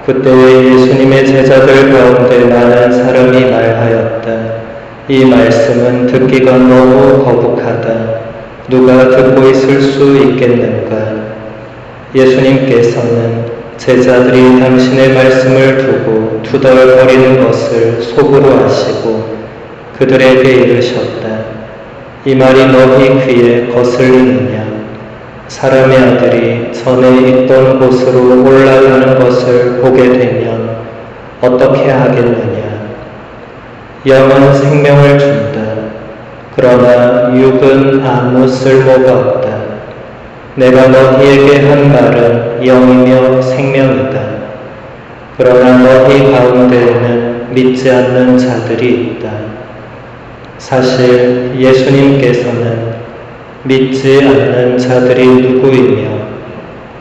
그때 예수님의 제자들 가운데 많은 사람이 말하였다. 이 말씀은 듣기가 너무 거북하다. 누가 듣고 있을 수 있겠는가? 예수님께서는 제자들이 당신의 말씀을 두고 투덜거리는 것을 속으로 아시고 그들에게 이르셨다. 이 말이 너희 귀에 거슬리느냐? 사람의 아들이 전에 있던 곳으로 올라가는 것을 보게 되면 어떻게 하겠느냐? 영은 생명을 준다. 그러나 육은 아무 쓸모가 없다. 내가 너희에게 한 말은 영이며 생명이다. 그러나 너희 가운데에는 믿지 않는 자들이 있다. 사실 예수님께서는 믿지 않는 자들이 누구이며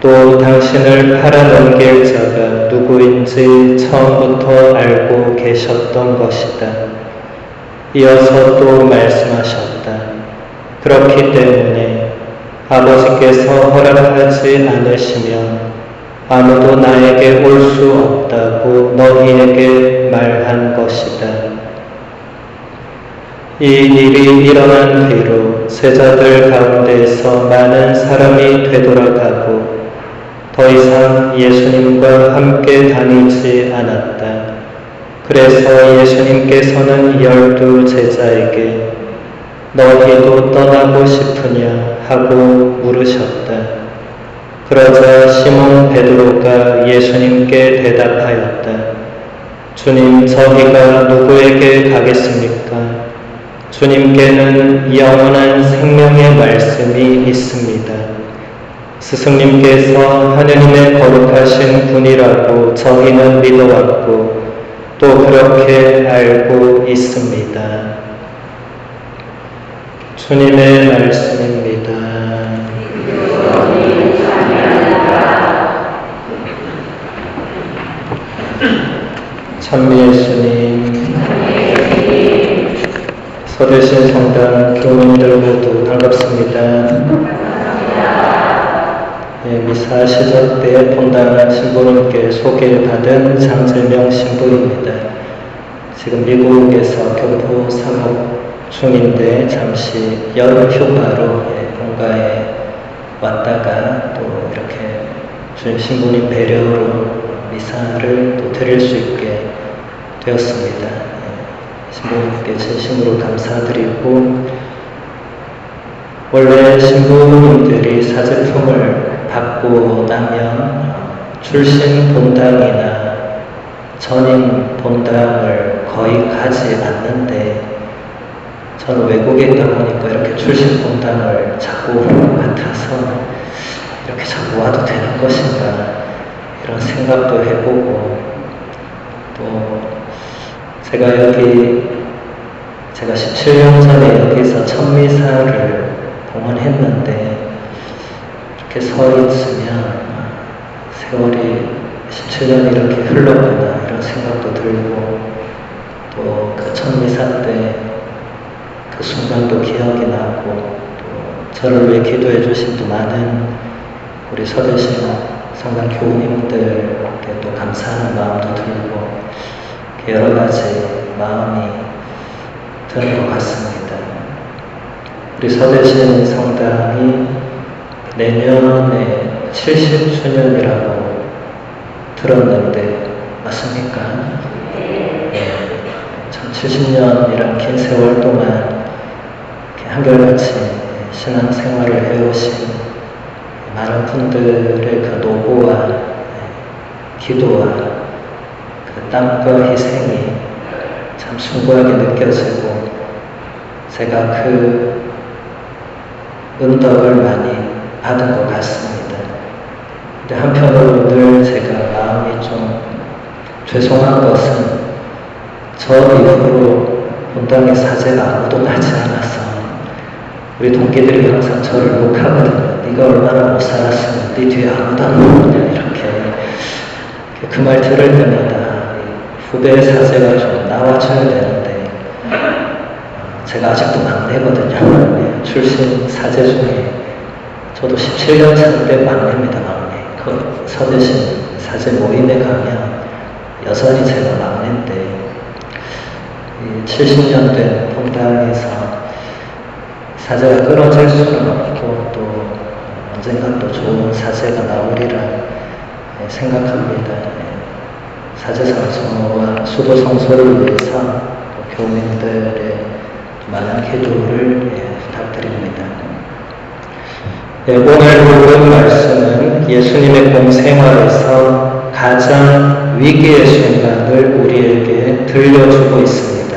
또 당신을 팔아넘길 자가 누구인지 처음부터 알고 계셨던 것이다. 이어서 또 말씀하셨다. 그렇기 때문에 아버지께서 허락하지 않으시면 아무도 나에게 올 수 없다고 너희에게 말한 것이다. 이 일이 일어난 뒤로 제자들 가운데에서 많은 사람이 되돌아가고 더 이상 예수님과 함께 다니지 않았다. 그래서 예수님께서는 12 제자에게 너희도 떠나고 싶으냐 하고 물으셨다. 그러자 시몬 베드로가 예수님께 대답하였다. 주님, 저희가 누구에게 가겠습니까? 주님께는 영원한 생명의 말씀이 있습니다. 스승님께서 하느님의 거룩하신 분이라고 저희는 믿어왔고 또 그렇게 알고 있습니다. 주님의 말씀입니다. 찬미 예수님, 서대신 성당 교우님들 모두 반갑습니다. 미사 시작 때 본당 신부님께 소개받은 장재명 신부입니다. 지금 미국에서 교포 사목 중인데 잠시 여름 휴가로 본가에 왔다가 또 이렇게 주님 신부님 배려로 미사를 또 드릴 수 있게 되었습니다. 신부님께 진심으로 감사드리고, 원래 신부님들이 사제품을 받고 나면 출신 본당이나 전임 본당을 거의 가지 않는데, 저는 외국에 있다 보니까 이렇게 출신 본당을 자꾸 오는 것 같아서 이렇게 자꾸 와도 되는 것인가 이런 생각도 해보고, 또 제가 17년 전에 여기서 첫 미사를 봉헌했는데 이렇게 서 있으면 세월이 17년이 이렇게 흘렀구나 이런 생각도 들고, 또 그 첫 미사 때 그 순간도 기억이 나고, 또 저를 위해 기도해 주신 또 많은 우리 서대신 성당 교우님들께 또 감사하는 마음도 들고, 여러 가지 마음이 드는 것 같습니다. 우리 서대신 성당이 내년에 70주년이라고 들었는데 맞습니까? 네. 70년이란 긴 세월 동안 한결같이 신앙생활을 해오신 많은 분들의 그 노고와 기도와 그 땀과 희생이 참 숭고하게 느껴지고, 제가 그 은덕을 많이 받은 것 같습니다. 근데 한편으로 늘 제가 마음이 좀 죄송한 것은 저 이후로 본당의 사제가 아무도 나지 않아서 우리 동기들이 항상 저를 욕하거든요. 네가 얼마나 못 살았으면 네 뒤에 아무도 안 오느냐 이렇게. 그 말 들을 때마다 후배 사제가 좀 나와줘야 되는데, 제가 아직도 막내거든요. 출신 사제 중에 저도 17년 차인데 막내입니다. 막내. 그 서대신 사제 모임에 가면 여전히 제가 막내인데 70년 된 본당에서 사제가 끊어질 수는 없고 또 언젠가 또 좋은 사제가 나오리라 생각합니다. 사제상 성호와 수도 성소를 위해서 교민들의 많은 기도를 부탁드립니다. 오늘 읽은 말씀은 예수님의 공생활에서 가장 위기의 순간을 우리에게 들려주고 있습니다.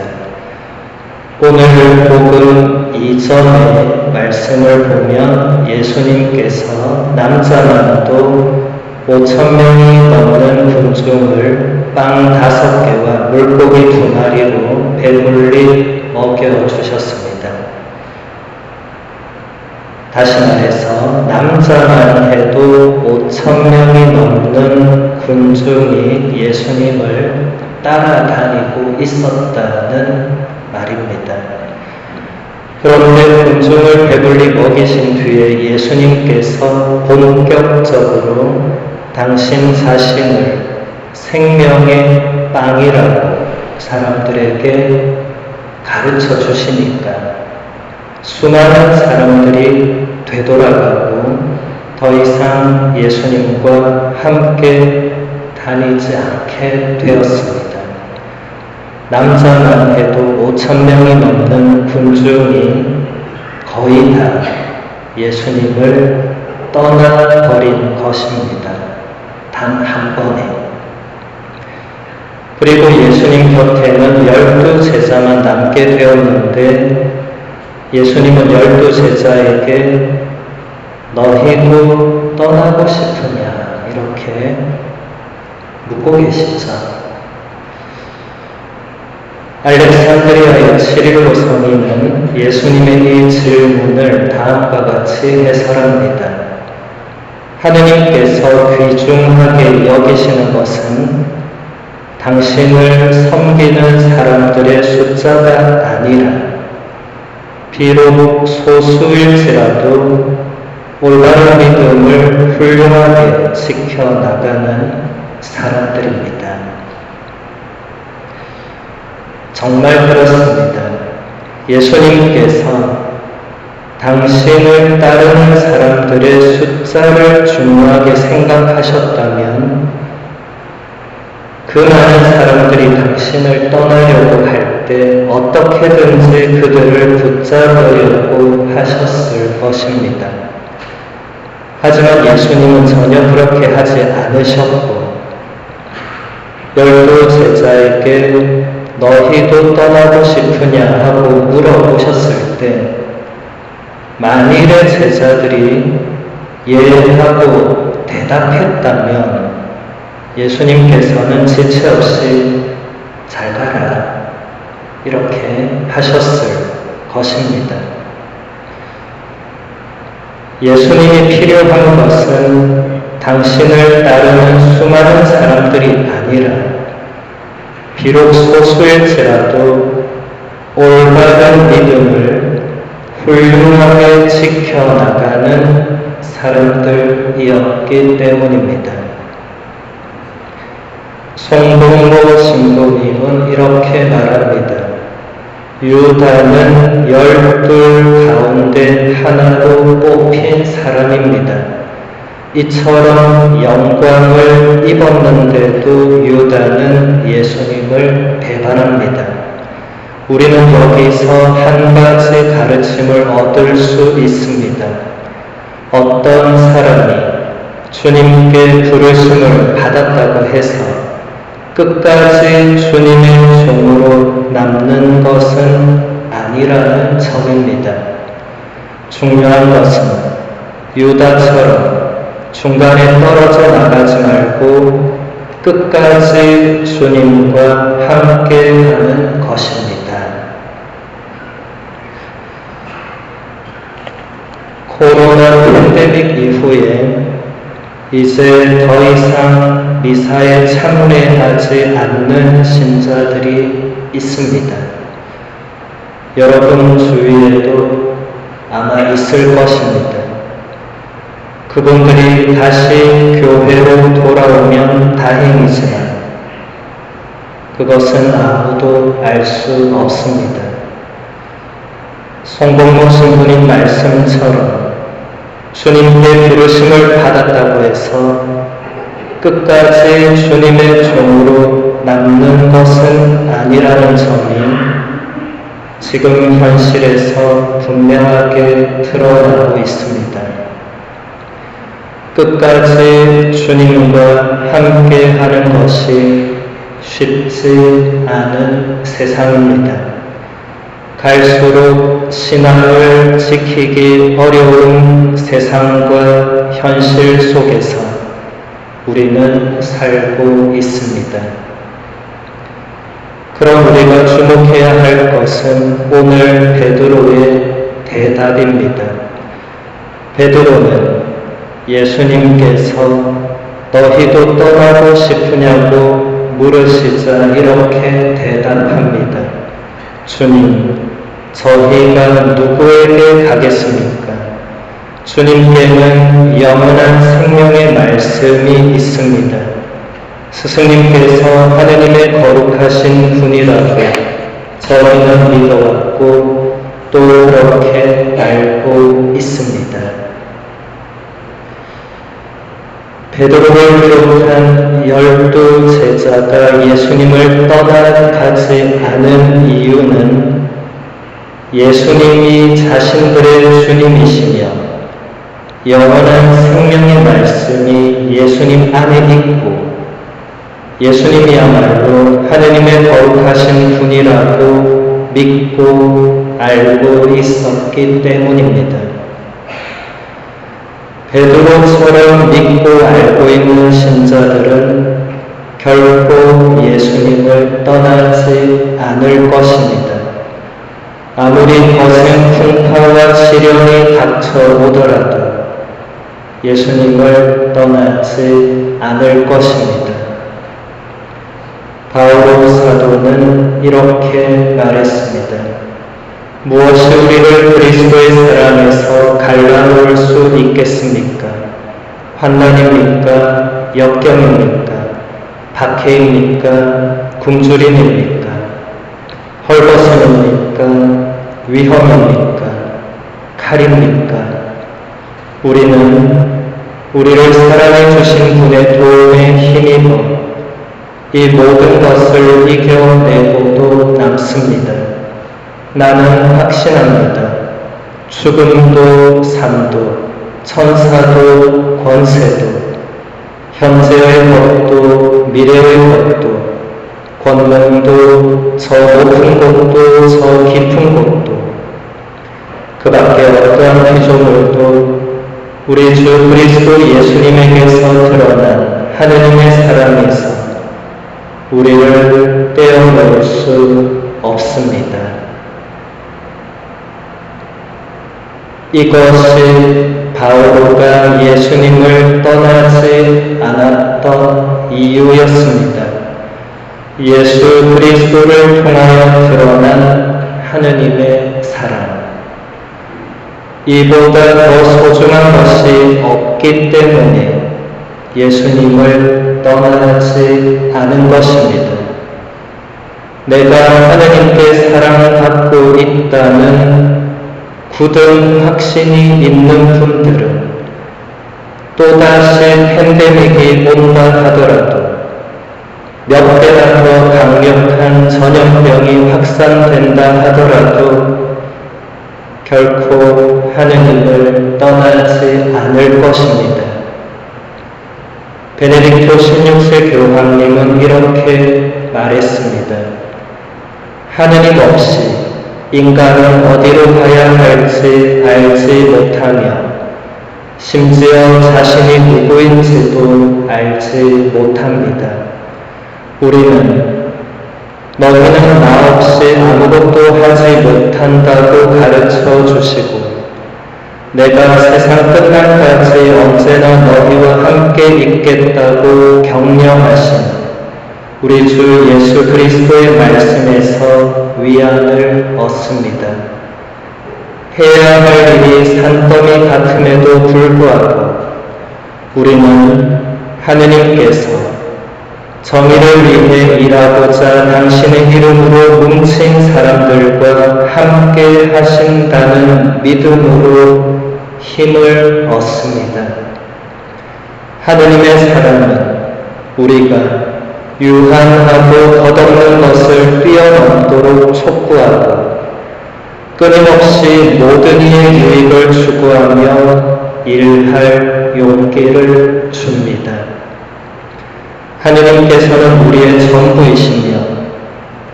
오늘 복음 이전의 말씀을 보면 예수님께서 남자만도 5,000명이 넘는 군중을 빵 5개와 물고기 2마리로 배불리 먹여주셨습니다. 다시 말해서 남자만 해도 5,000명이 넘는 군중이 예수님을 따라다니고 있었다는 말입니다. 그런데 군중을 배불리 먹이신 뒤에 예수님께서 본격적으로 당신 자신을 생명의 빵이라고 사람들에게 가르쳐 주시니까 수많은 사람들이 되돌아가고 더 이상 예수님과 함께 다니지 않게 되었습니다. 남자만 해도 5,000명이 넘는 군중이 거의 다 예수님을 떠나버린 것입니다. 단 한 번에. 그리고 예수님 곁에는 12제자만 남게 되었는데 예수님은 12제자에게 너희도 떠나고 싶으냐 이렇게 묻고 계시죠. 알렉산드리아의 시릴로 성인은 예수님의 이 질문을 다음과 같이 해설합니다. 하느님께서 귀중하게 여기시는 것은 당신을 섬기는 사람들의 숫자가 아니라 비록 소수일지라도 올바른 믿음을 훌륭하게 지켜나가는 사람들입니다. 정말 그렇습니다. 예수님께서 당신을 따르는 사람들의 숫자를 중요하게 생각하셨다면 그 많은 사람들이 당신을 떠나려고 할 때 어떻게든지 그들을 붙잡으려고 하셨을 것입니다. 하지만 예수님은 전혀 그렇게 하지 않으셨고 12제자에게 너희도 떠나고 싶으냐 하고 물어보셨을 때 만일의 제자들이 예하고 대답했다면 예수님께서는 지체 없이 잘 가라 이렇게 하셨을 것입니다. 예수님이 필요한 것은 당신을 따르는 수많은 사람들이 아니라 비록 소수일지라도 올바른 믿음을 훌륭하게 지켜나가는 사람들이었기 때문입니다. 송동모 신부님은 이렇게 말합니다. 유다는 12 가운데 하나로 뽑힌 사람입니다. 이처럼 영광을 입었는데도 유다는 예수님을 배반합니다. 우리는 여기서 한 가지 가르침을 얻을 수 있습니다. 어떤 사람이 주님께 부르심을 받았다고 해서 끝까지 주님의 종으로 남는 것은 아니라는 점입니다. 중요한 것은 유다처럼 중간에 떨어져 나가지 말고 끝까지 주님과 함께 하는 것입니다. 코로나 팬데믹 이후에 이제 더 이상 미사에 참례하지 않는 신자들이 있습니다. 여러분 주위에도 아마 있을 것입니다. 그분들이 다시 교회로 돌아오면 다행이지만 그것은 아무도 알 수 없습니다. 송복모 신부님 말씀처럼 주님께 부르심을 받았다고 해서 끝까지 주님의 종으로 남는 것은 아니라는 점이 지금 현실에서 분명하게 드러나고 있습니다. 끝까지 주님과 함께 하는 것이 쉽지 않은 세상입니다. 갈수록 신앙을 지키기 어려운 세상과 현실 속에서 우리는 살고 있습니다. 그럼 우리가 주목해야 할 것은 오늘 베드로의 대답입니다. 베드로는 예수님께서 너희도 떠나고 싶으냐고 물으시자 이렇게 대답합니다. 주님, 저희가 누구에게 가겠습니까? 주님께는 영원한 생명의 말씀이 있습니다. 스승님께서 하느님의 거룩하신 분이라고 저희는 믿어왔고 또 그렇게 알고 있습니다. 베드로를 비롯한 12 제자가 예수님을 떠나가지 않은 이유는 예수님이 자신들의 주님이시며 영원한 생명의 말씀이 예수님 안에 있고 예수님이야말로 하느님의 거룩하신 분이라고 믿고 알고 있었기 때문입니다. 베드로처럼 믿고 알고 있는 신자들은 결코 예수님을 떠나지 않을 것입니다. 아무리 거센 풍파와 시련이 닥쳐오더라도 예수님을 떠나지 않을 것입니다. 바울 사도는 이렇게 말했습니다. 무엇이 우리를 그리스도의 사랑에서 갈라놓을 수 있겠습니까? 환난입니까? 역경입니까? 박해입니까? 굶주림입니까? 헐벗음입니까? 위험입니까? 칼입니까? 우리는 우리를 사랑해 주신 분의 도움에 힘입어 이 모든 것을 이겨내고도 남습니다. 나는 확신합니다. 죽음도 삶도 천사도 권세도 현재의 것도 미래의 것도 권능도 저 높은 곳도 저 깊은 곳도 그 밖에 어떠한 피조물도 우리 주 그리스도 예수님에게서 드러난 하느님의 사랑에서 우리를 떼어놓을 수 없습니다. 이것이 바오로가 예수님을 떠나지 않았던 이유였습니다. 예수 그리스도를 통하여 드러난 하느님의 사랑. 이보다 더 소중한 것이 없기 때문에 예수님을 떠나지 않은 것입니다. 내가 하느님께 사랑받고 있다는 굳은 확신이 있는 분들은 또다시 팬데믹이 온다 하더라도 몇 배나 더 강력한 전염병이 확산된다 하더라도 결코 하느님을 떠나지 않을 것입니다. 베네딕토 16세 교황님은 이렇게 말했습니다. 하느님 없이 인간은 어디로 가야 할지 알지 못하며 심지어 자신이 누구인지도 알지 못합니다. 우리는 너희는 나 없이 아무것도 하지 못한다고 가르쳐 주시고 내가 세상 끝날까지 언제나 너희와 함께 있겠다고 격려하신 우리 주 예수 그리스도의 말씀에서 위안을 얻습니다. 해야 할 일이 산더미 같음에도 불구하고 우리는 하느님께서 정의를 위해 일하고자 당신의 이름으로 뭉친 사람들과 함께 하신다는 믿음으로 힘을 얻습니다. 하느님의 사랑은 우리가 유한하고 덧없는 것을 뛰어넘도록 촉구하고 끊임없이 모든 이의 유익을 추구하며 일할 용기를 줍니다. 하느님께서는 우리의 전부이시며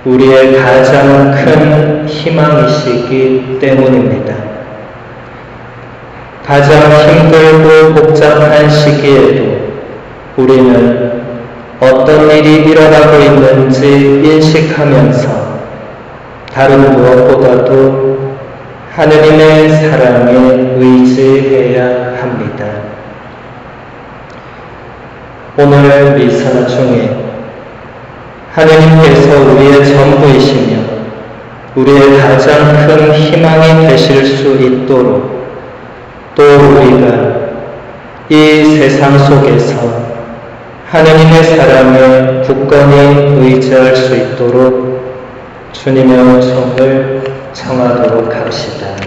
우리의 가장 큰 희망이시기 때문입니다. 가장 힘들고 복잡한 시기에도 우리는 어떤 일이 일어나고 있는지 인식하면서 다른 무엇보다도 하느님의 사랑에 의지해야 합니다. 오늘 미사 중에 하느님께서 우리의 전부이시며 우리의 가장 큰 희망이 되실 수 있도록 또 우리가 이 세상 속에서 하느님의 사랑에 굳건히 의지할 수 있도록 주님의 은총을 청하도록 합시다.